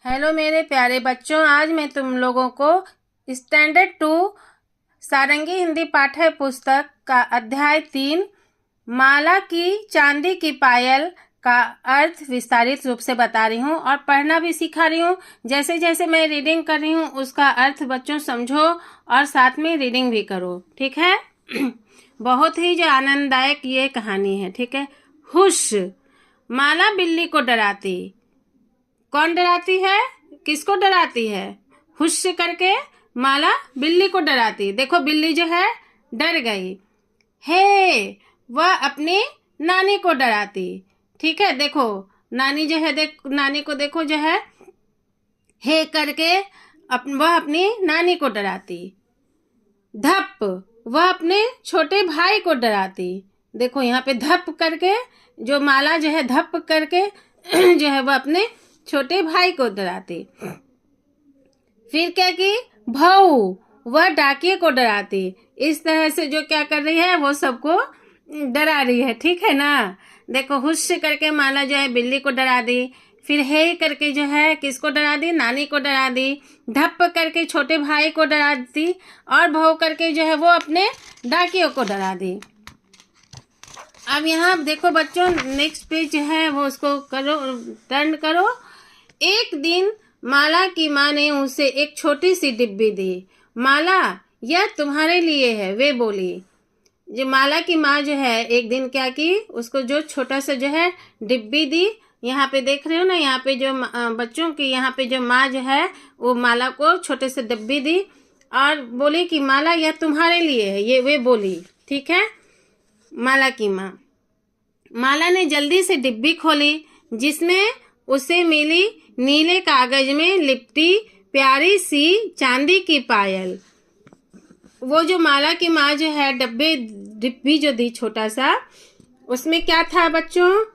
Hello मेरे प्यारे बच्चों, आज मैं तुम लोगों को स्टैंडर्ड 2 सारंगी हिंदी पाठ्य पुस्तक का अध्याय 3 माला की चांदी की पायल का अर्थ विस्तारित रूप से बता रही हूँ और पढ़ना भी सिखा रही हूँ। जैसे जैसे मैं रीडिंग कर रही हूँ उसका अर्थ बच्चों समझो और साथ में रीडिंग भी करो, ठीक है। बहुत ही जो आनंददायक ये कहानी है, ठीक है। हुश, माला बिल्ली को डराती। कौन डराती है? किसको डराती है? हुश करके माला बिल्ली को डराती। देखो बिल्ली जो है डर गई। हे, वह अपनी नानी को डराती। ठीक है, देखो नानी जो है, नानी को देखो जो है हे करके वह अपनी नानी को डराती। धप, वह अपने छोटे भाई को डराती। देखो यहाँ पे धप करके जो माला जो है धप करके जो है वह अपने छोटे भाई को डराती। फिर क्या की? भाऊ, वह डाकिये को डराती। इस तरह से जो क्या कर रही है वो सबको डरा रही है, ठीक है ना। देखो हुश करके माला जो है बिल्ली को डरा दी। फिर हे करके जो है किसको डरा दी? नानी को डरा दी। धप करके छोटे भाई को डरा दी और भाऊ करके जो है वो अपने डाकियों को डरा दी। अब यहाँ देखो बच्चों, नेक्स्ट पेज जो है वो उसको करो, टर्न करो। एक दिन माला की माँ ने उसे एक छोटी सी डिब्बी दी। माला, यह तुम्हारे लिए है, वे बोली। जो माला की माँ जो है एक दिन क्या की, उसको जो छोटा सा जो है डिब्बी दी। यहाँ पे देख रहे हो ना, यहाँ पे जो बच्चों की यहाँ पे जो माँ जो है वो माला को छोटे से डिब्बी दी और बोली कि माला यह तुम्हारे लिए है, ये वे बोली, ठीक है। माला की माँ, माला ने जल्दी से डिब्बी खोली जिसमें उसे मिली नीले कागज में लिपटी प्यारी सी चांदी की पायल। वो जो माला की माँ जो है डिब्बी जो दी छोटा सा, उसमें क्या था बच्चों?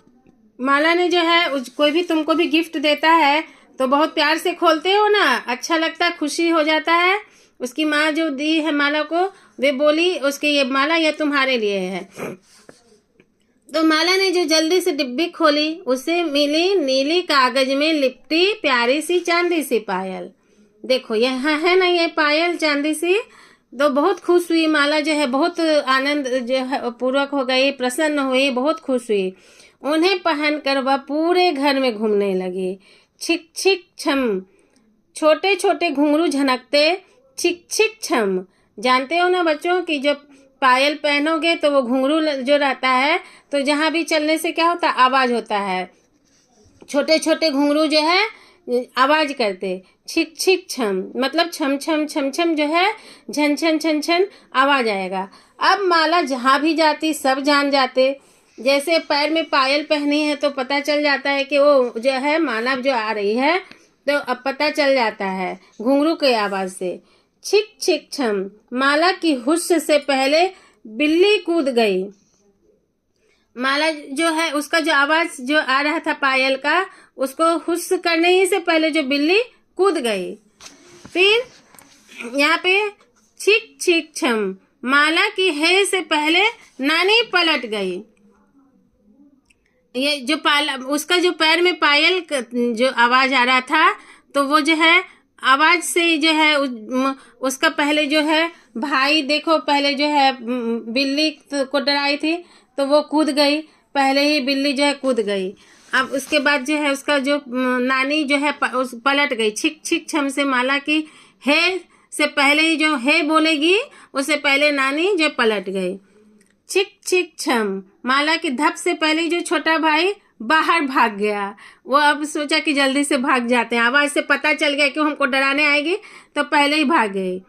माला ने जो है कोई भी तुमको भी गिफ्ट देता है तो बहुत प्यार से खोलते हो ना, अच्छा लगता है, खुशी हो जाता है। उसकी माँ जो दी है माला को, वे बोली उसके ये माला यह तुम्हारे लिए है। तो माला ने जो जल्दी से डिब्बी खोली उसे मिली नीली कागज में लिपटी प्यारी सी चांदी सी पायल। देखो यहाँ है ना ये पायल चांदी सी। तो बहुत खुश हुई माला जो है, बहुत आनंद जो है पूर्वक हो गई, प्रसन्न हुई, बहुत खुश हुई। उन्हें पहनकर वह पूरे घर में घूमने लगी। छिक छिक छम, छोटे छोटे घुंघरू झनकते छिक छिक छम। जानते हो ना बच्चों कि जब पायल पहनोगे तो वो घुंघरू जो रहता है तो जहाँ भी चलने से क्या होता है, आवाज होता है। छोटे छोटे घुंघरू जो है आवाज करते छिक छिक छम, मतलब छम छम छम छम जो है झन छन छन छन आवाज आएगा। अब माला जहाँ भी जाती सब जान जाते। जैसे पैर में पायल पहनी है तो पता चल जाता है कि वो जो है माला जो आ रही है, तो अब पता चल जाता है घुंघरू की आवाज से। छिक छिक छम, माला की हुश से पहले बिल्ली कूद गई। माला जो है उसका जो आवाज जो आ रहा था पायल का, उसको हुश करने ही से पहले जो बिल्ली कूद गई। फिर यहाँ पे छिक छिक छम, माला की है से पहले नानी पलट गई। ये जो उसका जो पैर में पायल जो आवाज आ रहा था, तो वो जो है आवाज से जो है उसका पहले जो है भाई, देखो पहले जो है बिल्ली को डराई थी तो वो कूद गई, पहले ही बिल्ली जो है कूद गई। अब उसके बाद जो है उसका जो नानी जो है पलट गई। छिक छिक छम से माला की है से पहले ही जो है बोलेगी, उससे पहले नानी जो पलट गई। छिक छिक छम, माला की धप से पहले जो छोटा भाई बाहर भाग गया। वो अब सोचा कि जल्दी से भाग जाते हैं, आवाज से पता चल गया कि हमको डराने आएगी तो पहले ही भाग गई।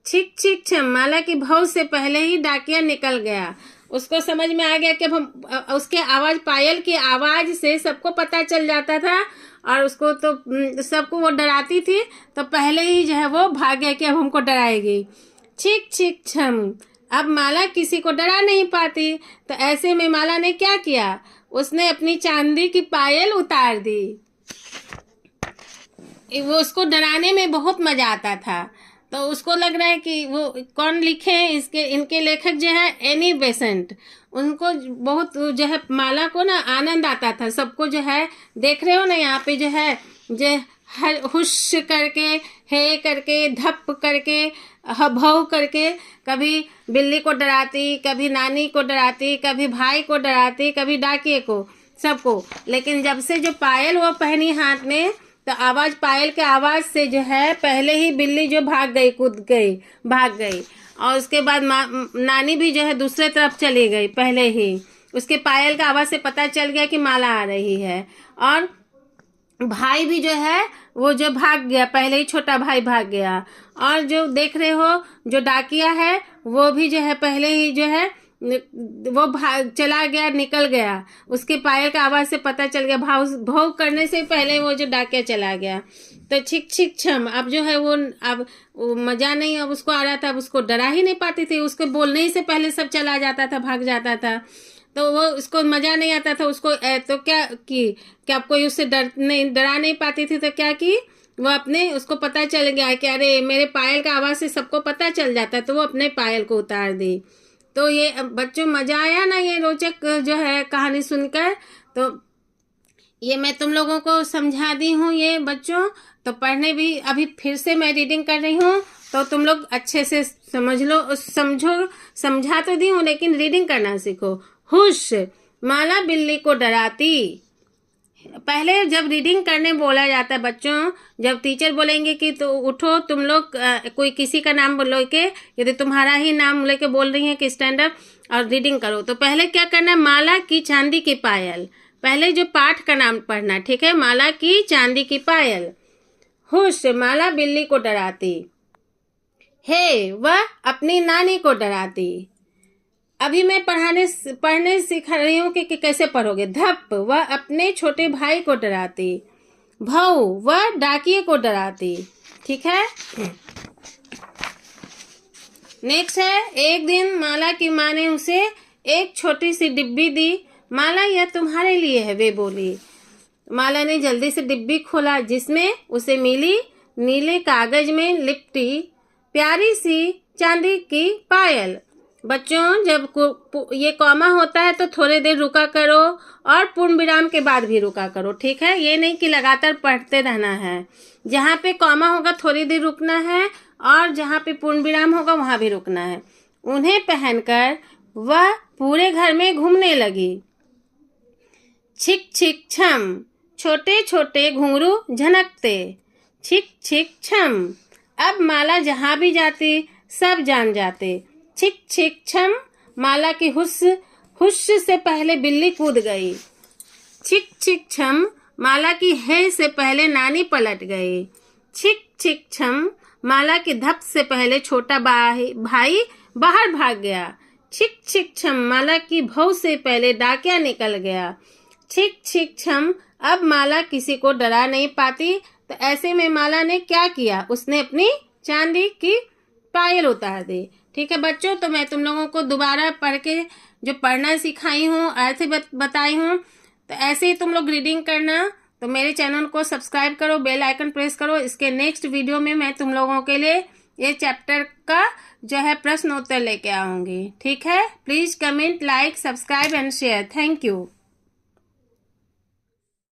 छिक छिक छम, माला की भौं से पहले ही डाकिया निकल गया। उसको समझ में आ गया कि अब हम उसके आवाज, पायल की आवाज से सबको पता चल जाता था और उसको तो सबको वो डराती थी, तो पहले ही जो है वो भाग गया कि अब हमको डराएगी। छिक छिक छम, अब माला किसी को डरा नहीं पाती, तो ऐसे में माला ने क्या किया, उसने अपनी चांदी की पायल उतार दी। वो उसको डराने में बहुत मजा आता था, तो उसको लग रहा है कि वो कौन लिखे हैं, इनके लेखक जो है एनी बेसेंट। उनको बहुत जो है माला को ना आनंद आता था, सबको जो है देख रहे हो ना यहाँ पे जो है जो हर हुश करके, हे करके, धप करके, भौ करके, कभी बिल्ली को डराती, कभी नानी को डराती, कभी भाई को डराती, कभी डाकिए को, सबको। लेकिन जब से जो पायल वो पहनी हाथ में, तो आवाज, पायल के आवाज से जो है पहले ही बिल्ली जो भाग गई, कूद गई, भाग गई। और उसके बाद नानी भी जो है दूसरे तरफ चली गई पहले ही। उसके पायल का आवाज से पता चल गया कि माला आ रही है। और भाई भी जो है वो जो भाग गया, पहले ही छोटा भाई भाग गया। और जो देख रहे हो जो डाकिया है वो भी जो है पहले ही जो है वो भाग चला गया, निकल गया। उसके पायल का आवाज से पता चल गया, भाव करने से पहले वो जो डाकिया चला गया। तो छिक छिक छम, अब जो है वो अब मजा नहीं अब उसको आ रहा था, अब उसको डरा ही नहीं पाती थी। उसके बोलने ही से पहले सब चला जाता था, भाग जाता था। तो वो उसको मजा नहीं आता था। उसको तो क्या की कि अब कोई उससे डरा नहीं पाती थी, तो क्या की वो अपने, उसको पता चल गया कि अरे मेरे पायल का आवाज से सबको पता चल जाता है, तो वो अपने पायल को उतार दी। तो ये बच्चों मजा आया ना ये रोचक जो है कहानी सुनकर। तो ये मैं तुम लोगों को समझा दी हूँ ये बच्चों। तो पढ़ने भी अभी फिर से मैं रीडिंग कर रही हूँ, तो तुम लोग अच्छे से समझ लो, समझो। समझा तो दी हूँ लेकिन रीडिंग करना सीखो। हुश, माला बिल्ली को डराती। पहले जब रीडिंग करने बोला जाता है बच्चों, जब टीचर बोलेंगे कि तो उठो तुम लोग, कोई किसी का नाम बोलो के, यदि तुम्हारा ही नाम लेके बोल रही हैं कि स्टैंड अप और रीडिंग करो, तो पहले क्या करना है, माला की चांदी की पायल, पहले जो पाठ का नाम पढ़ना, ठीक है। माला की चांदी की पायल। हुश, माला बिल्ली को डराती। हे, वह अपनी नानी को डराती। अभी मैं पढ़ने सिखा रही हूँ कि कैसे पढ़ोगे। धप, वह अपने छोटे भाई को डराती। भौ, वह डाकिये को डराती। ठीक है। नेक्स्ट है, एक दिन माला की माँ ने उसे एक छोटी सी डिब्बी दी। माला, यह तुम्हारे लिए है, वे बोली। माला ने जल्दी से डिब्बी खोला, जिसमें उसे मिली नीले कागज में लिपटी प्यारी सी चांदी की पायल। बच्चों, जब ये कॉमा होता है तो थोड़ी देर रुका करो, और पूर्ण विराम के बाद भी रुका करो, ठीक है। ये नहीं कि लगातार पढ़ते रहना है। जहाँ पे कॉमा होगा थोड़ी देर रुकना है, और जहाँ पे पूर्ण विराम होगा वहाँ भी रुकना है। उन्हें पहनकर वह पूरे घर में घूमने लगी। छिक छिक छम, छोटे छोटे घुंघरू झनकते। छिक छिक छम, अब माला जहाँ भी जाती सब जान जाते। छिक छिक छम, माला की हुश से पहले बिल्ली कूद गई। छिक छिक छम, माला की हे से पहले नानी पलट गई। छिक छिक छम, माला की धप से पहले छोटा भाई बाहर भाग गया। छिक छिक छम, माला की भौ से पहले डाकिया निकल गया। छिक छिक छम, अब माला किसी को डरा नहीं पाती। तो ऐसे में माला ने क्या किया, उसने अपनी चांदी की पायल उतार दी। ठीक है बच्चों, तो मैं तुम लोगों को दोबारा पढ़ के जो पढ़ना सिखाई हूँ, ऐसे बताई हूँ, तो ऐसे ही तुम लोग रीडिंग करना। तो मेरे चैनल को सब्सक्राइब करो, बेल आइकन प्रेस करो। इसके नेक्स्ट वीडियो में मैं तुम लोगों के लिए ये चैप्टर का जो है प्रश्न उत्तर लेके आऊंगी। ठीक है, please comment, like, subscribe and share. Thank you.